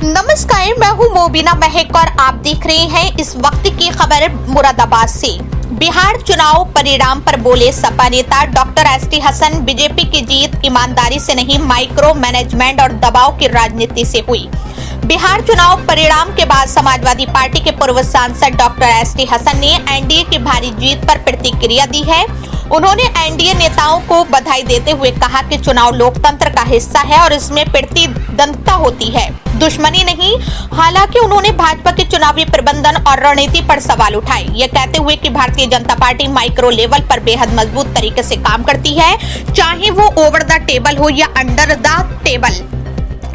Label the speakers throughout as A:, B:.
A: नमस्कार, मैं हूं मोबिना महक और आप देख रहे हैं इस वक्त की खबर मुरादाबाद से। बिहार चुनाव परिणाम पर बोले सपा नेता डॉक्टर एसटी हसन, बीजेपी की जीत ईमानदारी से नहीं, माइक्रो मैनेजमेंट और दबाव की राजनीति से हुई। बिहार चुनाव परिणाम के बाद समाजवादी पार्टी के पूर्व सांसद डॉक्टर एसटी हसन ने एनडीए की भारी जीत पर प्रतिक्रिया दी है। उन्होंने एनडीए नेताओं को बधाई देते हुए कहा कि चुनाव लोकतंत्र का हिस्सा है और इसमें प्रतिद्वंद्विता होती है, दुश्मनी नहीं। हालांकि उन्होंने भाजपा के चुनावी प्रबंधन और रणनीति पर सवाल उठाए, ये कहते हुए कि Bharatiya Janata party micro level पर बेहद मजबूत तरीके से काम करती है, चाहे वो ओवर द टेबल हो या under the table.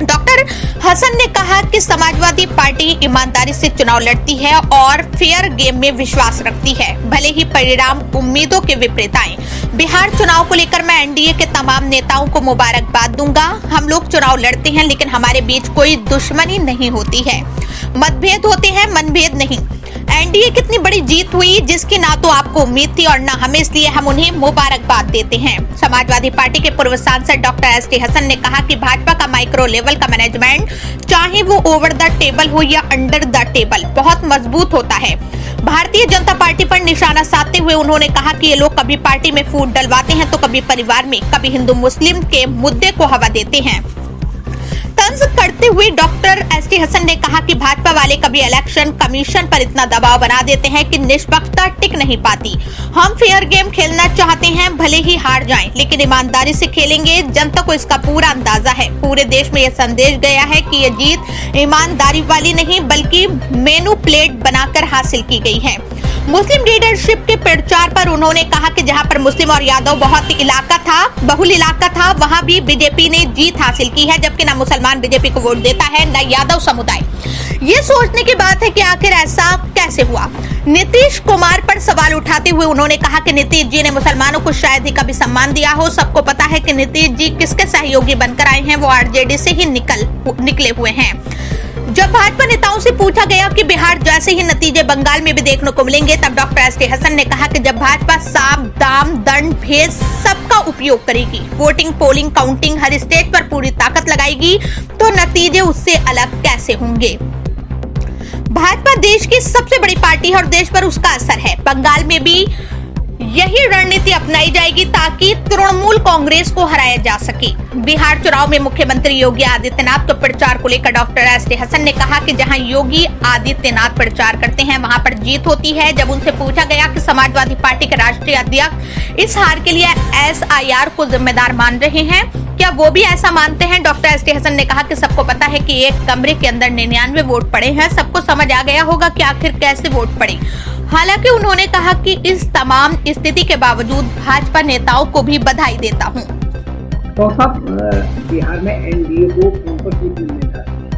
A: Doctor Hasan ने कहा कि समाजवादी पार्टी ईमानदारी से चुनाव लड़ती है और फेयर गेम में विश्वास रखती है, भले ही परिणाम उम्मीदों के विपरीत आए। बिहार चुनाव को लेकर मैं एनडीए के तमाम नेताओं को मुबारकबाद दूंगा। हम लोग चुनाव लड़ते हैं, लेकिन हमारे बीच कोई दुश्मनी नहीं होती है। मतभेद होते हैं, मनभेद नहीं। एनडीए कितनी बड़ी जीत हुई जिसकी ना तो आपको उम्मीद थी और ना हमें, इसलिए हम उन्हें मुबारकबाद देते हैं। समाजवादी पार्टी के पूर्व सांसद डॉक्टर एसटी हसन ने कहा कि भाजपा का माइक्रो लेवल का मैनेजमेंट, चाहे वो ओवर द टेबल हो या अंडर द टेबल, बहुत मजबूत होता है। भारतीय जनता पार्टी पर निशाना साधते हुए उन्होंने कहा कि ये लोग कभी पार्टी में फूट डलवाते हैं तो कभी परिवार में, कभी हिंदू मुस्लिम के मुद्दे को हवा देते हैं। तंज करते हुए डॉक्टर एसटी हसन ने कहा कि भाजपा वाले कभी इलेक्शन कमीशन पर इतना दबाव बना देते हैं कि निष्पक्षता टिक नहीं पाती। हम फेयर गेम खेलना चाहते हैं, भले ही हार जाएं, लेकिन ईमानदारी से खेलेंगे। जनता को इसका पूरा अंदाजा है। पूरे देश में यह संदेश गया है कि यह जीत ईमानदारी वाली नहीं बल्कि मेनू प्लेट बनाकर हासिल की गई है। मुस्लिम लीडरशिप के प्रचार पर उन्होंने कहा कि जहां पर मुस्लिम और यादव बहुल इलाका था, वहां भी बीजेपी ने जीत हासिल की है, जबकि न मुसलमान बीजेपी को वोट देता है न यादव समुदाय। ये सोचने की बात है कि आखिर ऐसा कैसे हुआ। नीतीश कुमार पर सवाल उठाते हुए उन्होंने कहा कि नीतीश जी ने मुसलमानों को शायद ही कभी सम्मान दिया हो। सबको पता है कि नीतीश जी किसके सहयोगी बनकर आए हैं, वो आरजेडी से ही निकले हुए हैं। जब भाजपा नेताओं से पूछा गया कि बिहार जैसे ही नतीजे बंगाल में भी देखने को मिलेंगे, तब डॉक्टर एसटी हसन ने कहा कि जब भाजपा साम दाम दंड भेद सबका उपयोग करेगी, वोटिंग पोलिंग काउंटिंग हर स्टेज पर पूरी ताकत लगाएगी, तो नतीजे उससे अलग कैसे होंगे। भाजपा देश की सबसे बड़ी पार्टी है और देश पर उसका असर है। बंगाल में भी यही रणनीति अपनाई जाएगी ताकि तृणमूल कांग्रेस को हराया जा सके। बिहार चुनाव में मुख्यमंत्री योगी आदित्यनाथ के प्रचार को लेकर डॉक्टर एसटी हसन ने कहा कि जहां योगी आदित्यनाथ प्रचार करते हैं वहां पर जीत होती है। जब उनसे पूछा गया कि समाजवादी पार्टी के राष्ट्रीय अध्यक्ष इस हार के लिए एसआईआर को जिम्मेदार मान रहे हैं, क्या वो भी ऐसा मानते हैं, डॉक्टर एसटी हसन ने कहा कि सबको पता है कि एक कमरे के अंदर 99 वोट पड़े हैं, सबको समझ आ गया होगा कि आखिर कैसे वोट पड़े। हालांकि उन्होंने कहा कि इस तमाम स्थिति के बावजूद भाजपा नेताओं को भी बधाई देता हूं।
B: तो सब बिहार में एनडीए को कौन पर सीट मिलने जा रही है,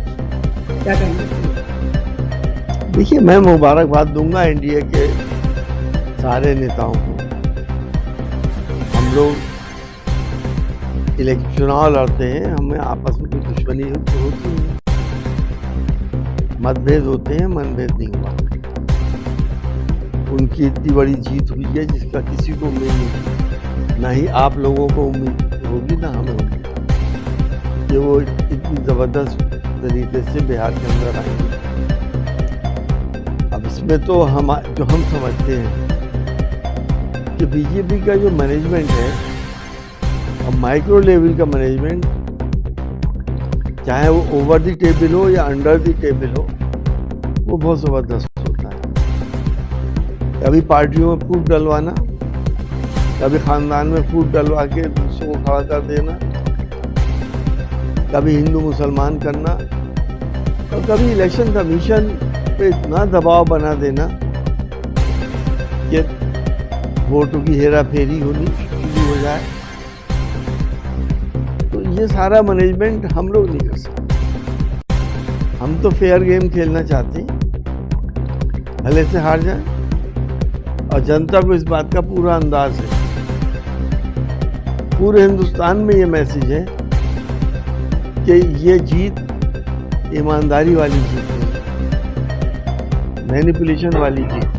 B: क्या कहेंगे?
C: देखिए, मैं मुबारकबाद दूंगा एनडीए के सारे नेताओं को। हम लोग चुनाव लड़ते हैं, हमें आपस में कोई दुश्मनी होती है, मतभेद होते हैं, मनभेद नहीं हुआ। उनकी इतनी बड़ी जीत हुई है जिसका किसी को उम्मीद नहीं, ना ही आप लोगों को उम्मीद होगी ना हमें होगी कि वो इतनी जबरदस्त तरीके से बिहार के अंदर आएंगे। अब इसमें तो जो हम समझते हैं कि बीजेपी का जो मैनेजमेंट है और माइक्रो लेवल का मैनेजमेंट, चाहे वो ओवर द टेबल हो या अंडर द टेबल हो, वो बहुत जबरदस्त होता है। कभी पार्टियों में फूट डलवाना, कभी खानदान में फूट डलवा के दूसरों को खड़ा कर देना, कभी हिंदू मुसलमान करना, और कभी इलेक्शन कमीशन पे इतना दबाव बना देना कि वोटों की हेरा फेरी होनी शुरू हो जाए। तो ये सारा मैनेजमेंट हम लोग नहीं कर सकते। हम तो फेयर गेम खेलना चाहते हैं, भले से हार जाए, और जनता को इस बात का पूरा अंदाज है। पूरे हिंदुस्तान में ये मैसेज है कि ये जीत ईमानदारी वाली जीत है, मैनिपुलेशन वाली जीत।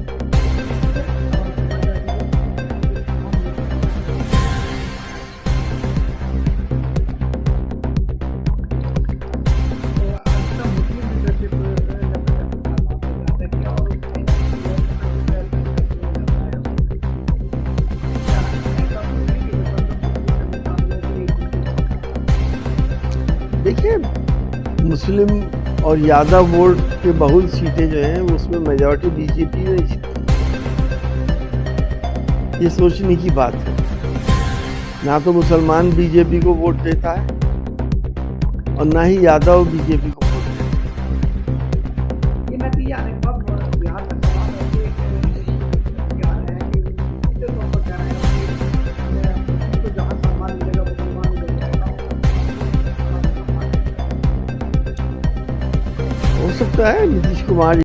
C: मुस्लिम और यादव वोट के बहुल सीटें जो हैं उसमें मेजॉरिटी बीजेपी ने जीती। ये सोचने की बात है। ना तो मुसलमान बीजेपी को वोट देता है और ना ही यादव बीजेपी को वोट देता है।
B: ये नतीजा है कब बिहार का सवाल है कि बिहार है कि जो लोग को कह रहे हैं कि उनको जहाँ सम्मान मिलेगा मुसलमान मिल जाएगा।
C: हो सकता है नीतीश कुमार